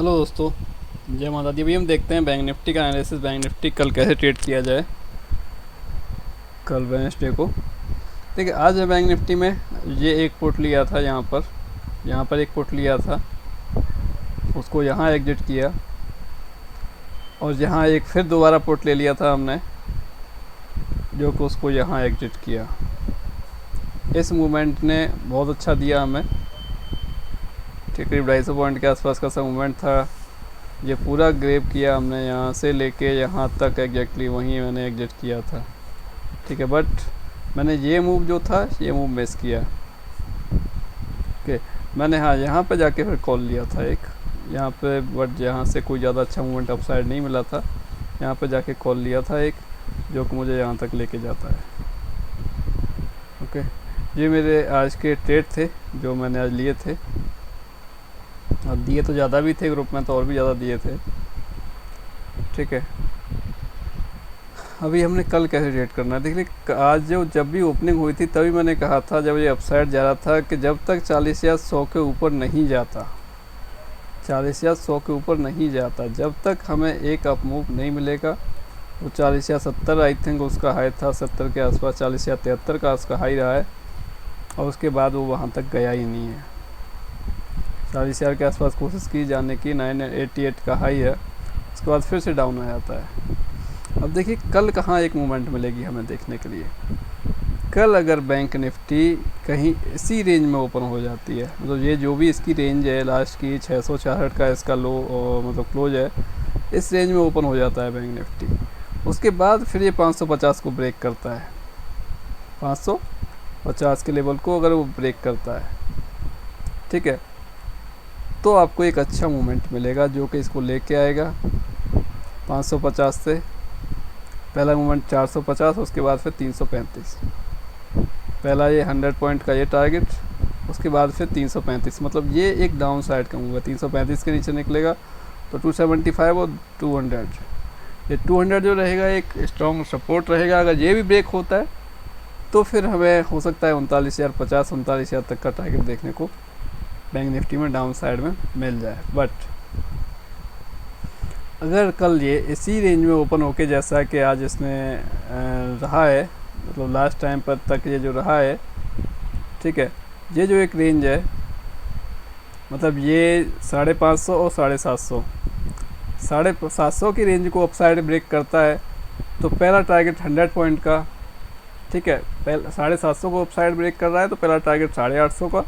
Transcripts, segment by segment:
Hello दोस्तों, जय माता दी। अभी हम देखते हैं बैंक निफ्टी का एनालिसिस। बैंक निफ्टी कल कैसे ट्रेड किया जाए, कल वेडनेसडे को। देखिए, आज है बैंक निफ्टी में ये एक पुट लिया था यहाँ पर एक पुट लिया था, उसको यहाँ एग्जिट किया और यहाँ एक फिर दोबारा पुट ले लिया था हमने, जो कि उसको यहाँ एग्जिट किया। इस मूवमेंट ने बहुत अच्छा दिया हमें, ठीक, करीब 250 पॉइंट के आसपास का सा मूवमेंट था। ये पूरा ग्रेब किया हमने, यहाँ से लेके यहाँ तक एग्जैक्टली वहीं मैंने एग्जिट किया था, ठीक है। बट मैंने ये मूव जो था ये मूव मिस किया। ओके, मैंने हाँ यहाँ पे जाके फिर कॉल लिया था एक यहाँ पे, बट यहाँ से कोई ज़्यादा अच्छा मूवमेंट अपसाइड नहीं मिला था। यहाँ पे जाके कॉल लिया था एक, जो कि मुझे यहाँ तक लेके जाता है। ओके, ये मेरे आज के ट्रेड थे जो मैंने आज लिए थे, और दिए तो ज़्यादा भी थे, ग्रुप में तो और भी ज़्यादा दिए थे, ठीक है। अभी हमने कल कैसे ट्रेड करना है, देखिए आज जब भी ओपनिंग हुई थी तभी मैंने कहा था, जब ये अपसाइड जा रहा था, कि जब तक 40 या 100 के ऊपर नहीं जाता, 40 या 100 के ऊपर नहीं जाता, जब तक हमें एक अप मूव नहीं मिलेगा। वो 40 या 70 आई थिंक उसका हाई था, 70 के आसपास, 40 या 73 का उसका हाई रहा है, और उसके बाद वो वहाँ तक गया ही नहीं है। 40,000 के आसपास कोशिश की जाने की, 988 का हाई है, उसके बाद फिर से डाउन आ जाता है। अब देखिए कल कहाँ एक मूवमेंट मिलेगी हमें देखने के लिए। कल अगर बैंक निफ्टी कहीं इसी रेंज में ओपन हो जाती है, मतलब ये जो भी इसकी रेंज है लास्ट की 666 का इसका लो मतलब क्लोज है, इस रेंज में ओपन हो जाता है बैंक निफ्टी, उसके बाद फिर ये 550 को ब्रेक करता है, 550 के लेवल को अगर वो ब्रेक करता है, ठीक है, तो आपको एक अच्छा मूवमेंट मिलेगा जो कि इसको लेके आएगा 550 से। पहला मूवमेंट 450, उसके बाद फिर 335। पहला ये 100 पॉइंट का ये टारगेट, उसके बाद फिर 335, मतलब ये एक डाउन साइड का मूव है। 335 के नीचे निकलेगा तो 275 और 200, ये 200 जो रहेगा एक स्ट्रॉन्ग सपोर्ट रहेगा। अगर ये भी ब्रेक होता है तो फिर हमें हो सकता है 39,050, 39,000 तक का टारगेट देखने को बैंक निफ्टी में डाउन साइड में मिल जाए। बट अगर कल ये इसी रेंज में ओपन होके, जैसा कि आज इसने रहा है, मतलब लास्ट टाइम पर तक ये जो रहा है, ठीक है, ये जो एक रेंज है, मतलब ये 550 और 750, 750 की रेंज को अपसाइड ब्रेक करता है तो पहला टारगेट 100 पॉइंट का, ठीक है, पहले 750 को अपसाइड ब्रेक कर रहा है तो पहला टारगेट 850 का,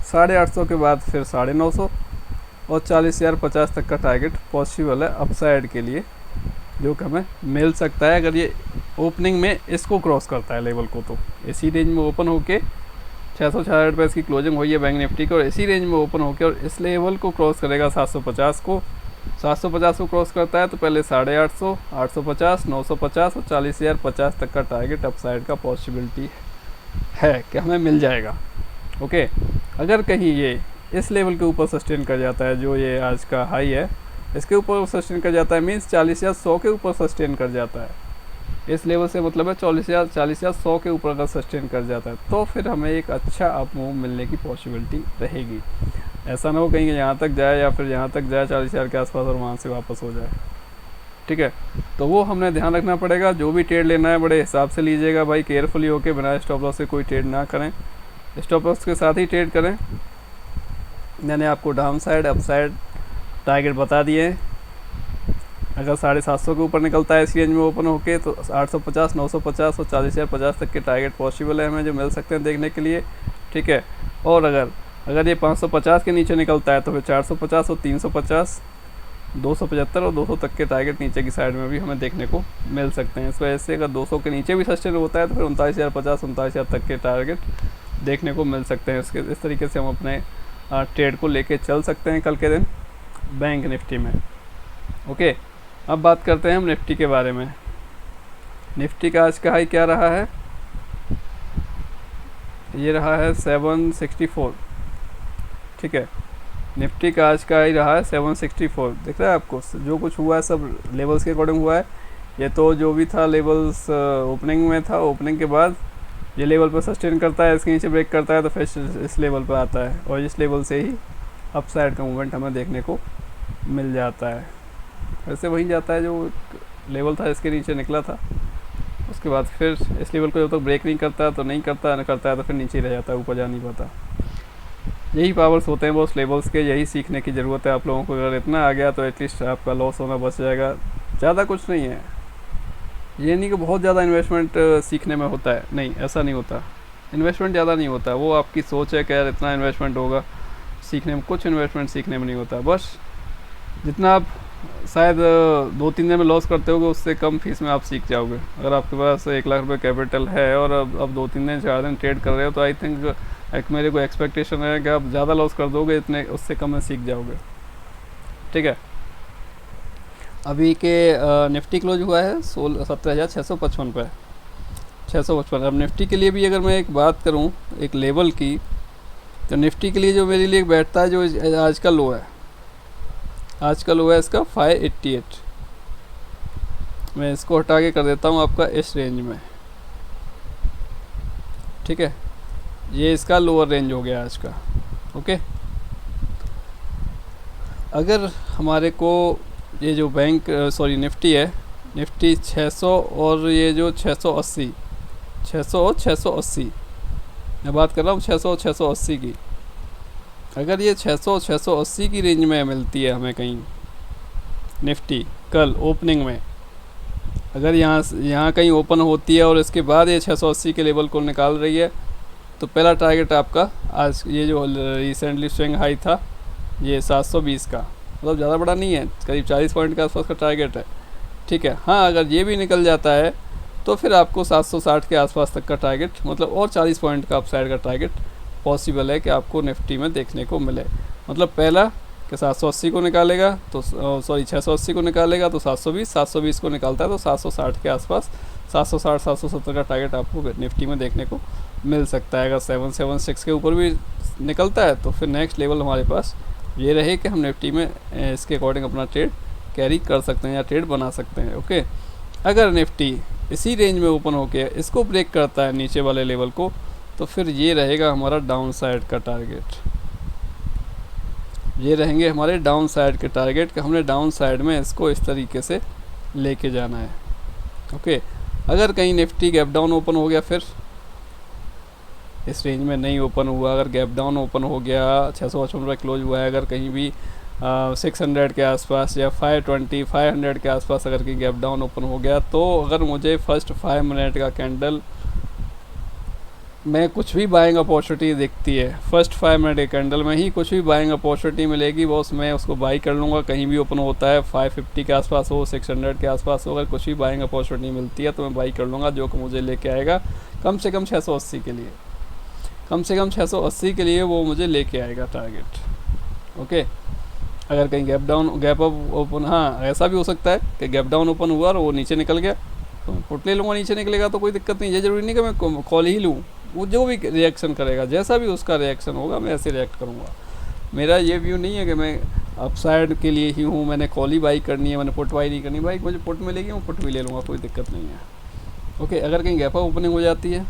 850 के बाद फिर 950 और 40,050 तक का टारगेट पॉसिबल है अपसाइड के लिए, जो कि हमें मिल सकता है अगर ये ओपनिंग में इसको क्रॉस करता है लेवल को। तो इसी रेंज में ओपन होके 666 पे इसकी क्लोजिंग हुई है बैंक निफ्टी की, और इसी रेंज में ओपन होके और इस लेवल को क्रॉस करेगा 750 को, 750 को क्रॉस करता है तो पहले 850, 850, 950 और 40,050 तक का टारगेट अपसाइड का पॉसिबिलिटी है कि हमें मिल जाएगा। ओके, अगर कहीं ये इस लेवल के ऊपर सस्टेन कर जाता है, जो ये आज का हाई है इसके ऊपर सस्टेन कर जाता है, मीन्स 40 या 100 के ऊपर सस्टेन कर जाता है, इस लेवल से मतलब है 40 या 100 के ऊपर अगर सस्टेन कर जाता है तो फिर हमें एक अच्छा अप मूव मिलने की पॉसिबिलिटी रहेगी। ऐसा ना हो कहीं यहाँ तक जाए या फिर यहाँ तक जाए 40,000 के आसपास और वहाँ से वापस हो जाए, ठीक है। तो वो हमने ध्यान रखना पड़ेगा। जो भी ट्रेड लेना है बड़े हिसाब से लीजिएगा भाई, केयरफुली होकर, बिना स्टॉप लॉस से कोई ट्रेड ना करें, स्टॉप लॉस के साथ ही ट्रेड करें। मैंने आपको down side up side target बता दिए। अगर 750 के ऊपर निकलता है इस रेंज में ओपन होके तो 850, 950 और 40,050 तक के टारगेट पॉसिबल है हमें, जो मिल सकते हैं देखने के लिए, ठीक है। और अगर ये 550 के नीचे निकलता है तो फिर 450 और 350, 275 और 200 तक के टारगेट नीचे की साइड में भी हमें देखने को मिल सकते हैं। इस वजह से अगर 200 के नीचे भी सस्टेन होता है तो फिर 39,050, 39,000 तक के टारगेट देखने को मिल सकते हैं। इस तरीके से हम अपने ट्रेड को लेके चल सकते हैं कल के दिन बैंक निफ्टी में। ओके, अब बात करते हैं हम निफ्टी के बारे में। निफ्टी का आज का हाई क्या रहा है, ये रहा है 764, ठीक है। निफ्टी का आज का हाई रहा है 764, दिख रहा है आपको। जो कुछ हुआ है सब लेवल्स के अकॉर्डिंग हुआ है। ये तो जो भी था लेवल्स ओपनिंग में था, ओपनिंग के बाद ये लेवल पर सस्टेन करता है, इसके नीचे ब्रेक करता है तो फिर इस लेवल पर आता है, और इस लेवल से ही अपसाइड का मूवमेंट हमें देखने को मिल जाता है। वैसे वहीं जाता है जो एक लेवल था इसके नीचे निकला था, उसके बाद फिर इस लेवल को जब तक ब्रेक नहीं करता तो नहीं करता, न करता है तो फिर नीचे ही रह जाता है, ऊपर जा नहीं पाता। यही पावर्स होते हैं बॉस लेवल्स के, यही सीखने की ज़रूरत है आप लोगों को। अगर इतना आ गया तो एटलीस्ट आपका लॉस होना बच जाएगा। ज़्यादा कुछ नहीं है, ये नहीं कि बहुत ज़्यादा इन्वेस्टमेंट सीखने में होता है, नहीं ऐसा नहीं होता। इन्वेस्टमेंट ज़्यादा नहीं होता, वो आपकी सोच है कि यार इतना इन्वेस्टमेंट होगा सीखने में। कुछ इन्वेस्टमेंट सीखने में नहीं होता, बस जितना आप शायद 2-3 दिन में लॉस करते होगे उससे कम फीस में आप सीख जाओगे। अगर आपके पास 1 लाख रुपये कैपिटल है और अब 2-3 दिन 4 दिन ट्रेड कर रहे हो तो आई थिंक एक मेरे को एक्सपेक्टेशन है कि आप ज़्यादा लॉस कर दोगे, इतने उससे कम में सीख जाओगे। ठीक है, अभी के निफ्टी क्लोज हुआ है 17,655 पे, 655। अब निफ्टी के लिए भी अगर मैं एक बात करूं एक लेवल की, तो निफ्टी के लिए जो मेरे लिए बैठता है, जो आज का लो है, आज का लो है इसका 588। मैं इसको हटा के कर देता हूं आपका इस रेंज में। ठीक है, ये इसका लोअर रेंज हो गया आज का। ओके, अगर हमारे को ये जो निफ्टी है, निफ्टी 600 और ये जो 680, 600 और 680 मैं बात कर रहा हूँ 600 और 680 की। अगर ये 600 और 680 की रेंज में मिलती है हमें कहीं निफ्टी कल ओपनिंग में, अगर यहाँ कहीं ओपन होती है और इसके बाद ये 680 के लेवल को निकाल रही है, तो पहला टारगेट आपका आज ये जो रिसेंटली स्विंग हाई था ये 720 का, मतलब ज़्यादा बड़ा नहीं है, करीब 40 पॉइंट के आसपास का टारगेट है। ठीक है, हाँ अगर ये भी निकल जाता है तो फिर आपको 760 के आसपास तक का टारगेट, मतलब और 40 पॉइंट का अपसाइड का टारगेट पॉसिबल है कि आपको निफ्टी में देखने को मिले। मतलब पहला कि 780 को निकालेगा तो 680 को निकालेगा तो 720, 720 को निकालता है तो 760 के आसपास, 760 770 का टारगेट आपको निफ्टी में देखने को मिल सकता है। अगर 776 के ऊपर भी निकलता है तो फिर नेक्स्ट लेवल हमारे पास ये रहे कि हम निफ्टी में इसके अकॉर्डिंग अपना ट्रेड कैरी कर सकते हैं या ट्रेड बना सकते हैं। ओके, अगर निफ्टी इसी रेंज में ओपन होके इसको ब्रेक करता है नीचे वाले लेवल को, तो फिर ये रहेगा हमारा डाउन साइड का टारगेट। ये रहेंगे हमारे डाउन साइड के टारगेट कि हमने डाउन साइड में इसको इस तरीके से लेके जाना है। ओके, अगर कहीं निफ्टी गैप डाउन ओपन हो गया, फिर इस रेंज में नहीं ओपन हुआ, अगर गैप डाउन ओपन हो गया 655 रुपये क्लोज हुआ है, अगर कहीं भी 600 के आसपास या 520 500 के आसपास अगर कहीं गैप डाउन ओपन हो गया, तो अगर मुझे फर्स्ट 5 मिनट का कैंडल में कुछ भी बाइंग अपॉर्चुनिटी दिखती है, फर्स्ट 5 मिनट के कैंडल में ही कुछ भी बाइंग अपॉर्चुनिटी मिलेगी बॉस, मैं उसको बाई कर लूँगा। कहीं भी ओपन होता है 550 के आसपास हो, 600 के आसपास हो, अगर कुछ भी बाइंग अपॉर्चुनिटी मिलती है तो मैं बाई कर लूँगा, जो कि मुझे लेके आएगा कम से कम 680 के लिए, कम से कम 680 के लिए वो मुझे लेके आएगा टारगेट। ओके, अगर कहीं गैप अप ओपन, हाँ ऐसा भी हो सकता है कि गैप डाउन ओपन हुआ और वो नीचे निकल गया तो मैं पुट ले लूँगा, नीचे निकलेगा तो कोई दिक्कत नहीं है। ज़रूरी नहीं कि मैं कॉल ही लूँ, वो जो भी रिएक्शन करेगा, जैसा भी उसका रिएक्शन होगा मैं ऐसे रिएक्ट करूँगा। मेरा ये व्यू नहीं है कि मैं अपसाइड के लिए ही हूँ, मैंने कॉल ही बाई करनी है, मैंने पुट बाई नहीं करनी। भाई मुझे पुट मिलेगी मैं पुट भी ले लूँगा, कोई दिक्कत नहीं है। ओके, अगर कहीं गैप अप ओपनिंग हो जाती है,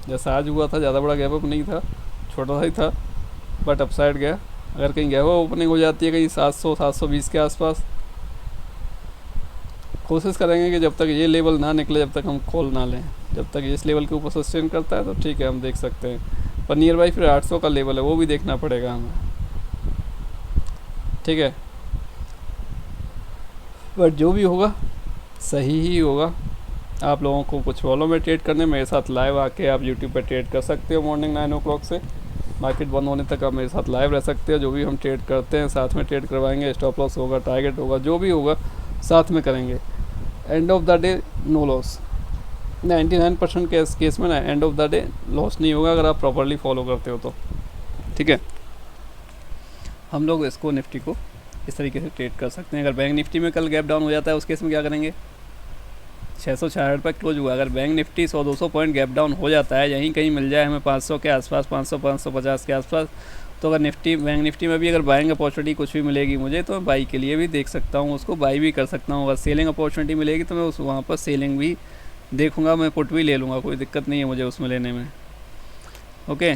जैसा आज हुआ था, ज़्यादा बड़ा गैप अप नहीं था, छोटा सा ही था बट अपसाइड गया। अगर कहीं गैप अप ओपनिंग हो जाती है कहीं 700 720 के आसपास, कोशिश करेंगे कि जब तक ये लेवल ना निकले जब तक हम कॉल ना लें। जब तक इस लेवल के ऊपर सस्टेन करता है तो ठीक है हम देख सकते हैं, पर नियर बाई फिर 800 का लेवल है, वो भी देखना पड़ेगा हमें। ठीक है, बट जो भी होगा सही ही होगा। आप लोगों को कुछ प्रॉब्लम है ट्रेड करने, मेरे साथ लाइव आके आप यूट्यूब पर ट्रेड कर सकते हो। मॉर्निंग 9 o'clock से मार्केट बंद होने तक आप मेरे साथ लाइव रह सकते हो। जो भी हम ट्रेड करते हैं साथ में ट्रेड करवाएंगे, स्टॉप लॉस होगा, टारगेट होगा, जो भी होगा साथ में करेंगे। End of the day no loss, 99% के केस में ना end of the day loss नहीं होगा अगर आप प्रॉपरली फॉलो करते हो तो। ठीक है, हम लोग इसको निफ्टी को इस तरीके से ट्रेड कर सकते हैं। अगर बैंक निफ्टी में कल गैप डाउन हो जाता है उस केस में क्या करेंगे, 666 पर क्लोज हुआ, अगर bank Nifty 100-200 point gap down हो जाता है, यहीं कहीं मिल जाए हमें 500 के आसपास, 500-550 के आसपास, तो अगर बैंक निफ्टी में भी अगर बाइंग अपॉर्चुनिटी कुछ भी मिलेगी मुझे तो मैं बाई के लिए भी देख सकता हूँ, उसको बाई भी कर सकता हूँ। अगर सेलिंग अपॉर्चुनिटी मिलेगी तो मैं उस वहाँ पर सेलिंग भी देखूँगा, मैं पुट भी ले लूँगा, कोई दिक्कत नहीं है मुझे उसमें लेने में। ओके,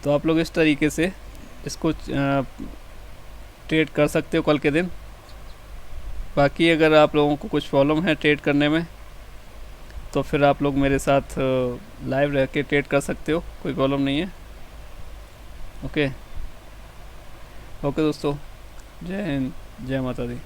तो आप लोग इस तरीके से इसको ट्रेड कर सकते हो कल के दिन। बाकी अगर आप लोगों को कुछ प्रॉब्लम है ट्रेड करने में तो फिर आप लोग मेरे साथ लाइव रह के ट्रेड कर सकते हो, कोई प्रॉब्लम नहीं है। ओके ओके दोस्तों, जय हिंद, जय माता दी।